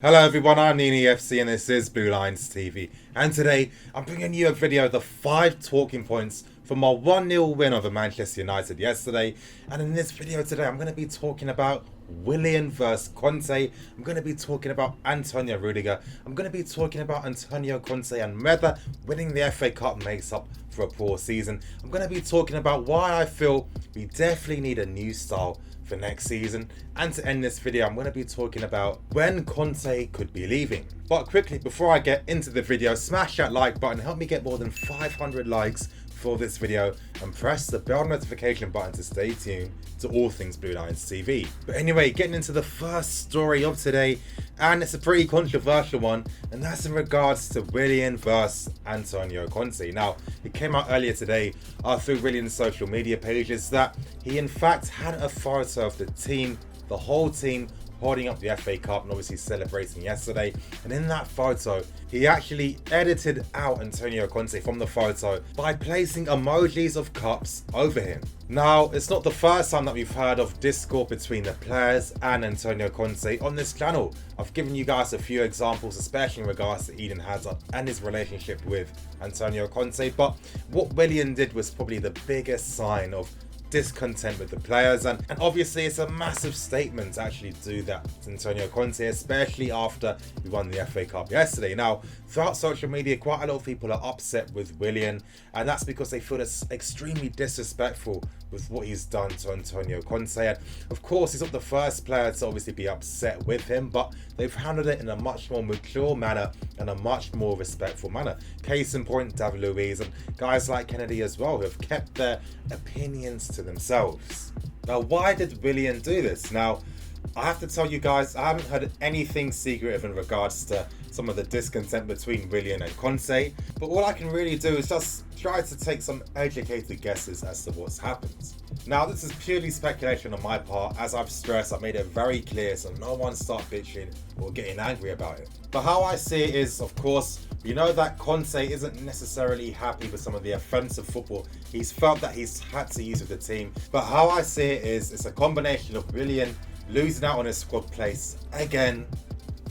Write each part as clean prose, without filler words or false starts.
Hello everyone, I'm NiniFC and this is WILLIAN's TV, and today I'm bringing you a video of the 5 talking points from our 1-0 win over Manchester United yesterday. And in this video today I'm going to be talking about WILLIAN versus CONTE. I'm going to be talking about Antonio Rudiger. I'm going to be talking about Antonio Conte and whether winning the FA Cup makes up for a poor season. I'm going to be talking about why I feel we definitely need a new style for next season, and to end this video I'm going to be talking about when Conte could be leaving. But quickly, before I get into the video, smash that like button, help me get more than 500 likes for this video, and press the bell notification button to stay tuned to all things WILLIAN's TV. But anyway, getting into the first story of today, and it's a pretty controversial one, and that's in regards to WILLIAN versus Antonio Conte. Now, it came out earlier today through WILLIAN's social media pages that he in fact had a photo of the team, the whole team, holding up the FA Cup and obviously celebrating yesterday. And in that photo, he actually edited out Antonio Conte from the photo by placing emojis of cups over him. Now, it's not the first time that we've heard of discord between the players and Antonio Conte on this channel. I've given you guys a few examples, especially in regards to Eden Hazard and his relationship with Antonio Conte. But what WILLIAN did was probably the biggest sign of discontent with the players, and obviously it's a massive statement to actually do that to Antonio Conte, especially after we won the FA Cup yesterday. Now, throughout social media, quite a lot of people are upset with WILLIAN, and that's because they feel it's extremely disrespectful with what he's done to Antonio Conte. And of course, he's not the first player to obviously be upset with him, but they've handled it in a much more mature manner and a much more respectful manner. Case in point, David Luiz and guys like Kennedy as well, who have kept their opinions to themselves. Now, why did WILLIAN do this? Now, I have to tell you guys, I haven't heard anything secretive in regards to some of the discontent between WILLIAN and Conte, but all I can really do is just try to take some educated guesses as to what's happened. Now, this is purely speculation on my part. As I've stressed, I've made it very clear so no one start bitching or getting angry about it. But how I see it is, of course, we know that Conte isn't necessarily happy with some of the offensive football he's felt that he's had to use with the team. But how I see it is, it's a combination of WILLIAN losing out on his squad place again,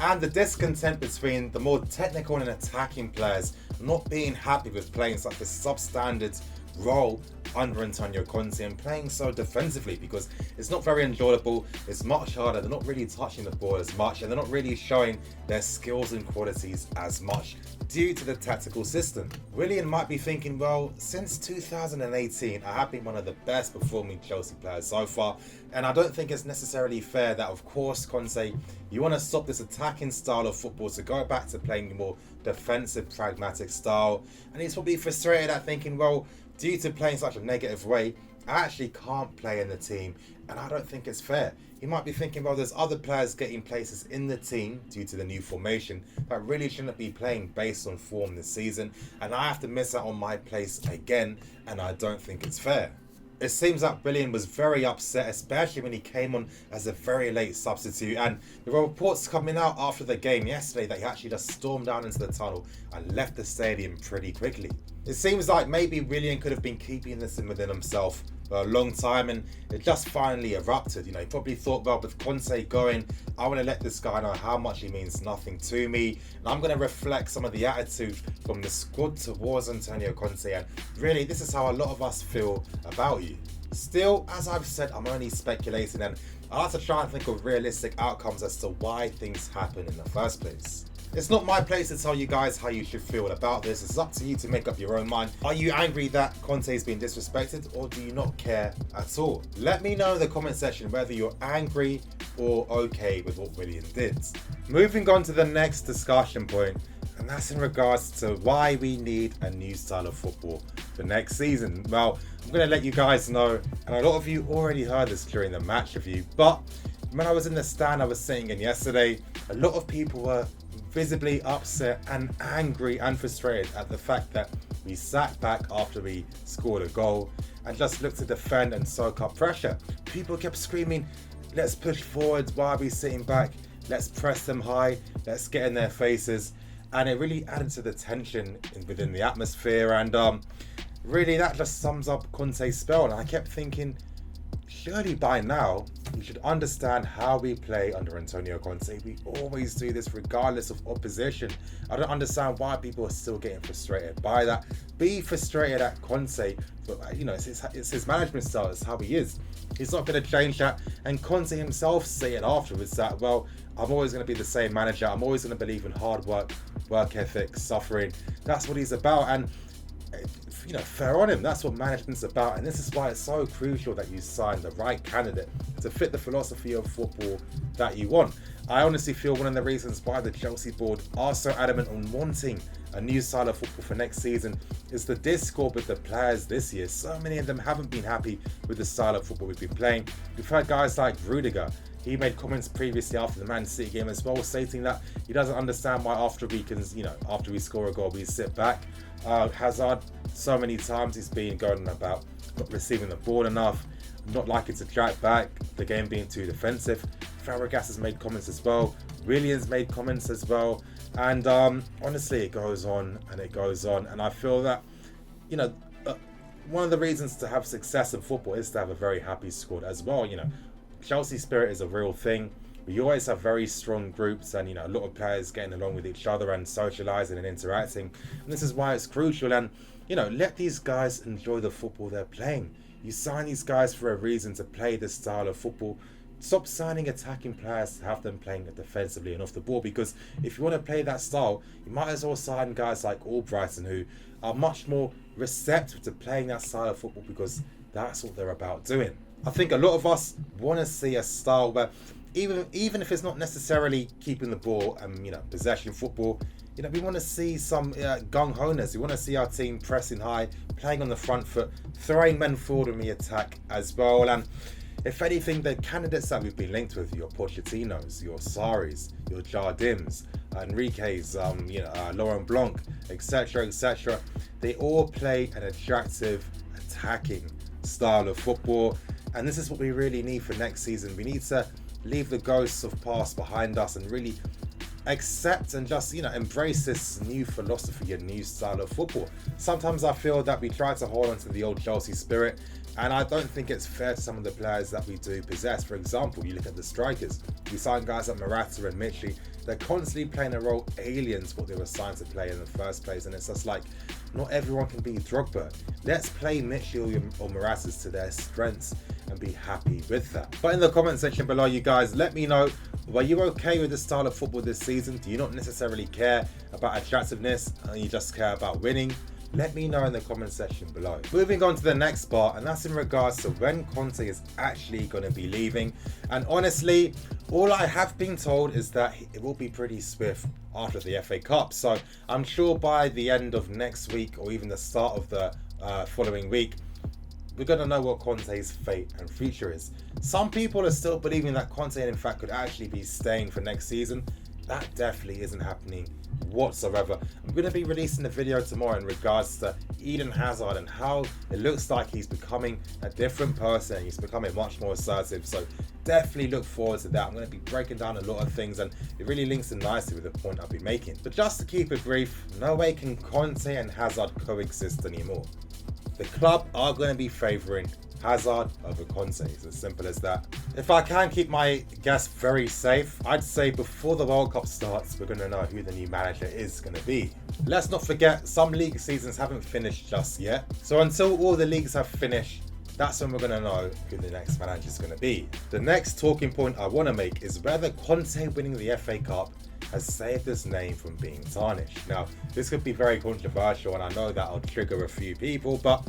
and the discontent between the more technical and attacking players not being happy with playing such a substandard role under Antonio Conte and playing so defensively, because it's not very enjoyable, it's much harder, they're not really touching the ball as much, and they're not really showing their skills and qualities as much due to the tactical system. WILLIAN might be thinking, well, since 2018 I have been one of the best performing Chelsea players so far, and I don't think it's necessarily fair that, of course, Conte, you want to stop this attacking style of football to go back to playing a more defensive, pragmatic style. And he's probably frustrated at thinking, well, due to playing such a negative way, I actually can't play in the team, and I don't think it's fair. He might be thinking, well, there's other players getting places in the team due to the new formation that really shouldn't be playing based on form this season, and I have to miss out on my place again, and I don't think it's fair. It seems that WILLIAN was very upset, especially when he came on as a very late substitute, and there were reports coming out after the game yesterday that he actually just stormed down into the tunnel and left the stadium pretty quickly. It seems like maybe WILLIAN could have been keeping this in within himself for a long time, and it just finally erupted. You know, he probably thought, well, with Conte going, I want to let this guy know how much he means nothing to me, and I'm going to reflect some of the attitude from the squad towards Antonio Conte, and really this is how a lot of us feel about you. Still, as I've said, I'm only speculating, and I have to try and think of realistic outcomes as to why things happen in the first place. It's not my place to tell you guys how you should feel about this. It's up to you to make up your own mind. Are you angry that Conte is being disrespected, or do you not care at all? Let me know in the comment section whether you're angry or okay with what WILLIAN did. Moving on to the next discussion point, and that's in regards to why we need a new style of football for next season. Well, I'm going to let you guys know, and a lot of you already heard this during the match review, but when I was in the stand I was sitting in yesterday, a lot of people were visibly upset and angry and frustrated at the fact that we sat back after we scored a goal and just looked to defend and soak up pressure. People kept screaming, let's push forward, why are we sitting back, let's press them high, let's get in their faces, and it really added to the tension within the atmosphere, and really that just sums up Conte's spell. And I kept thinking, surely by now You should understand how we play under Antonio Conte. We always do this regardless of opposition. I don't understand why people are still getting frustrated by that. Be frustrated at Conte, but you know, it's his management style. It's how he is. He's not going to change that. And Conte himself said afterwards that, well, I'm always going to be the same manager. I'm always going to believe in hard work, work ethic, suffering. That's what he's about. And you know, fair on him. That's what management's about, and this is why it's so crucial that you sign the right candidate to fit the philosophy of football that you want. I honestly feel one of the reasons why the Chelsea board are so adamant on wanting a new style of football for next season is the discord with the players this year. So many of them haven't been happy with the style of football we've been playing. We've heard guys like Rudiger. He made comments previously after the Man City game as well, stating that he doesn't understand why after we score a goal, we sit back. Hazard, so many times he's been going about not receiving the ball enough, not liking to track back, the game being too defensive. Fabregas has made comments as well. WILLIAN's made comments as well. And honestly, it goes on and it goes on. And I feel that, you know, one of the reasons to have success in football is to have a very happy squad as well. You know, Chelsea spirit is a real thing. We always have very strong groups and, you know, a lot of players getting along with each other and socialising and interacting. And this is why it's crucial. And, you know, let these guys enjoy the football they're playing. You sign these guys for a reason to play this style of football. Stop signing attacking players to have them playing defensively and off the ball, because if you want to play that style, you might as well sign guys like Albrighton, who are much more receptive to playing that style of football, because that's what they're about doing. I think a lot of us want to see a style where even if it's not necessarily keeping the ball and, you know, possession football, you know, we want to see some gung-ho-ness. We want to see our team pressing high, playing on the front foot, throwing men forward in the attack as well. And if anything, the candidates that we've been linked with, your Pochettinos, your Sarris, your Jardims, Enrique's, Laurent Blanc, etc., they all play an attractive, attacking style of football. And this is what we really need for next season. We need to leave the ghosts of past behind us and really accept and just, you know, embrace this new philosophy and new style of football. Sometimes I feel that we try to hold on to the old Chelsea spirit, and I don't think it's fair to some of the players that we do possess. For example, you look at the strikers. We sign guys like Morata and Mitchell. They're constantly playing a role aliens what they were signed to play in the first place, and it's just like, not everyone can be Drogba. Let's play Mitchell or Morata to their strengths and be happy with that. But in the comment section below, you guys, let me know, were you okay with the style of football this season? Do you not necessarily care about attractiveness and you just care about winning? Let me know in the comment section below. Moving on to the next part, and that's in regards to when Conte is actually going to be leaving. And honestly, all I have been told is that it will be pretty swift after the FA Cup. So I'm sure by the end of next week or even the start of the following week, we're going to know what Conte's fate and future is. Some people are still believing that Conte in fact could actually be staying for next season. That definitely isn't happening whatsoever. I'm going to be releasing a video tomorrow in regards to Eden Hazard and how it looks like he's becoming a different person. He's becoming much more assertive. So definitely look forward to that. I'm going to be breaking down a lot of things, and it really links in nicely with the point I'll be making. But just to keep it brief, no way can Conte and Hazard coexist anymore. The club are going to be favouring Hazard over Conte. It's as simple as that. If I can keep my guess very safe, I'd say before the World Cup starts, we're going to know who the new manager is going to be. Let's not forget, some league seasons haven't finished just yet. So until all the leagues have finished, that's when we're going to know who the next manager is going to be. The next talking point I want to make is whether Conte winning the FA Cup has saved his name from being tarnished. Now, this could be very controversial, and I know that'll trigger a few people, but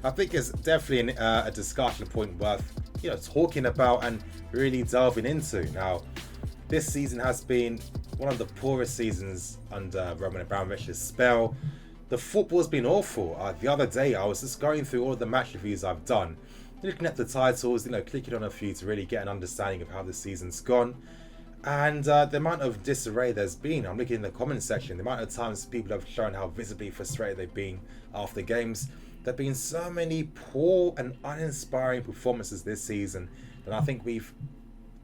I think it's definitely a discussion point worth, you know, talking about and really delving into. Now, this season has been one of the poorest seasons under Roman Abramovich's spell. The football's been awful. The other day, I was just going through all of the match reviews I've done, looking at the titles, you know, clicking on a few to really get an understanding of how the season's gone. And the amount of disarray there's been, I'm looking in the comment section, the amount of times people have shown how visibly frustrated they've been after games. There have been so many poor and uninspiring performances this season than I think we've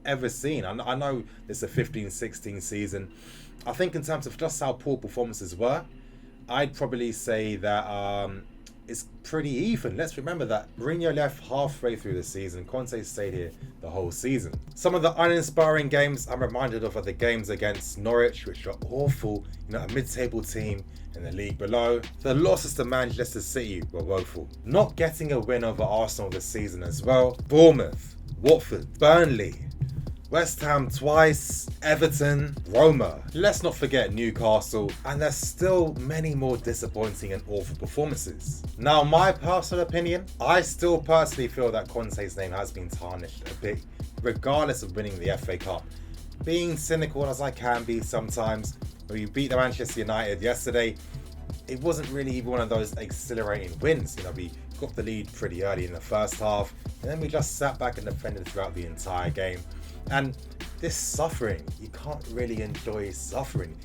ever seen. I know it's a 15-16 season. I think in terms of just how poor performances were, I'd probably say that it's pretty even. Let's remember that Mourinho left halfway through the season. Conte stayed here the whole season. Some of the uninspiring games I'm reminded of are the games against Norwich, which are awful. You know, a mid-table team in the league below. The losses to Manchester City were woeful. Not getting a win over Arsenal this season as well. Bournemouth, Watford, Burnley, West Ham twice, Everton, Roma. Let's not forget Newcastle, and there's still many more disappointing and awful performances. Now, my personal opinion, I still personally feel that Conte's name has been tarnished a bit, regardless of winning the FA Cup. Being cynical as I can be sometimes, when we beat the Manchester United yesterday, it wasn't really even one of those exhilarating wins. You know, we got the lead pretty early in the first half, and then we just sat back and defended throughout the entire game. And this suffering, you can't really enjoy suffering.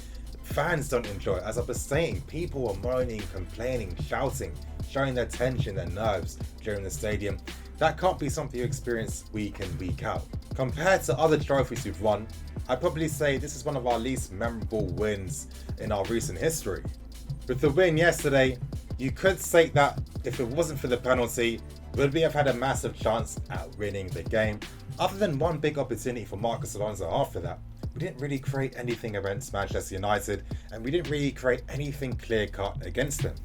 Fans don't enjoy it. As I was saying, people are moaning, complaining, shouting, showing their tension, their nerves during the stadium. That can't be something you experience week in, week out. Compared to other trophies we've won, I'd probably say this is one of our least memorable wins in our recent history. With the win yesterday, you could say that if it wasn't for the penalty, would we have had a massive chance at winning the game? Other than one big opportunity for Marcos Alonso after that, we didn't really create anything against Manchester United, and we didn't really create anything clear-cut against them.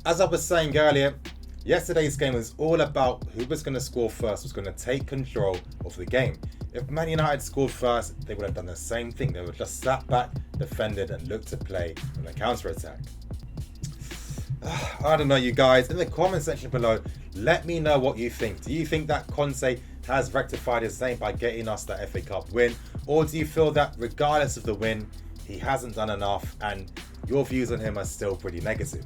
As I was saying earlier, yesterday's game was all about who was going to score first, was going to take control of the game. If Man United scored first, they would have done the same thing. They would have just sat back, defended, and looked to play on a counter-attack. I don't know, you guys. In the comment section below, let me know what you think. Do you think that Conte has rectified his name by getting us that FA Cup win? Or do you feel that regardless of the win, he hasn't done enough and your views on him are still pretty negative?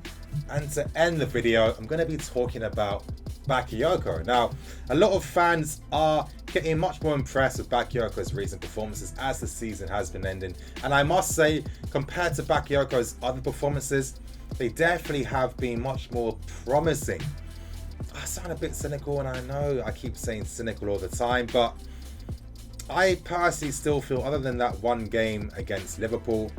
And to end the video, I'm going to be talking about Bakayoko. Now, a lot of fans are getting much more impressed with Bakayoko's recent performances as the season has been ending. And I must say, compared to Bakayoko's other performances, they definitely have been much more promising. I sound a bit cynical, and I know I keep saying cynical all the time, but I personally still feel, other than that one game against Liverpool,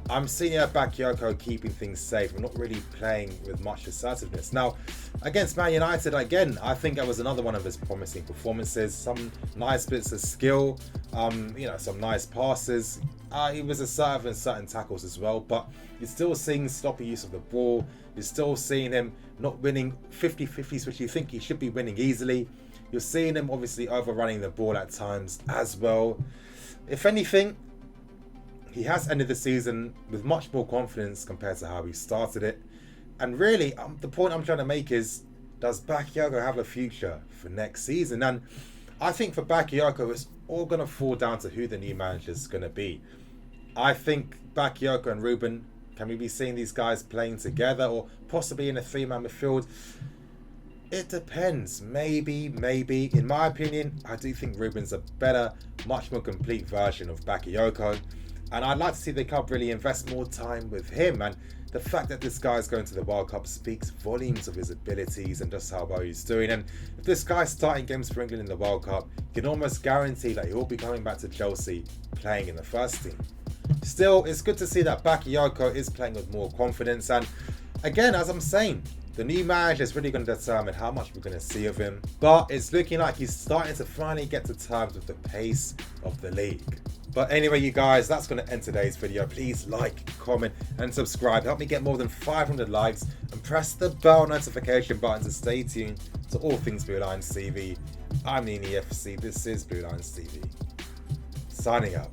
I'm seeing Bakayoko keeping things safe and not really playing with much assertiveness. Now, against Man United, again, I think that was another one of his promising performances. Some nice bits of skill, some nice passes. He was assertive in certain tackles as well, but you're still seeing sloppy use of the ball. You're still seeing him not winning 50-50s, which you think he should be winning easily. You're seeing him obviously overrunning the ball at times as well. If anything, he has ended the season with much more confidence compared to how he started it. And really, the point I'm trying to make is, does Bakayoko have a future for next season? And I think for Bakayoko, it's all going to fall down to who the new manager is going to be. I think Bakayoko and Ruben, can we be seeing these guys playing together or possibly in a three-man midfield? It depends. Maybe. In my opinion, I do think Ruben's a better, much more complete version of Bakayoko. And I'd like to see the club really invest more time with him. And the fact that this guy's going to the World Cup speaks volumes of his abilities and just how well he's doing. And if this guy's starting games for England in the World Cup, you can almost guarantee that he will be coming back to Chelsea playing in the first team. Still, it's good to see that Bakayoko is playing with more confidence. And again, as I'm saying, the new manager is really going to determine how much we're going to see of him. But it's looking like he's starting to finally get to terms with the pace of the league. But anyway, you guys, that's going to end today's video. Please like, comment, and subscribe. Help me get more than 500 likes. And press the bell notification button to stay tuned to all things Blue Lions TV. I'm Nini FC. This is Blue Lions TV. Signing out.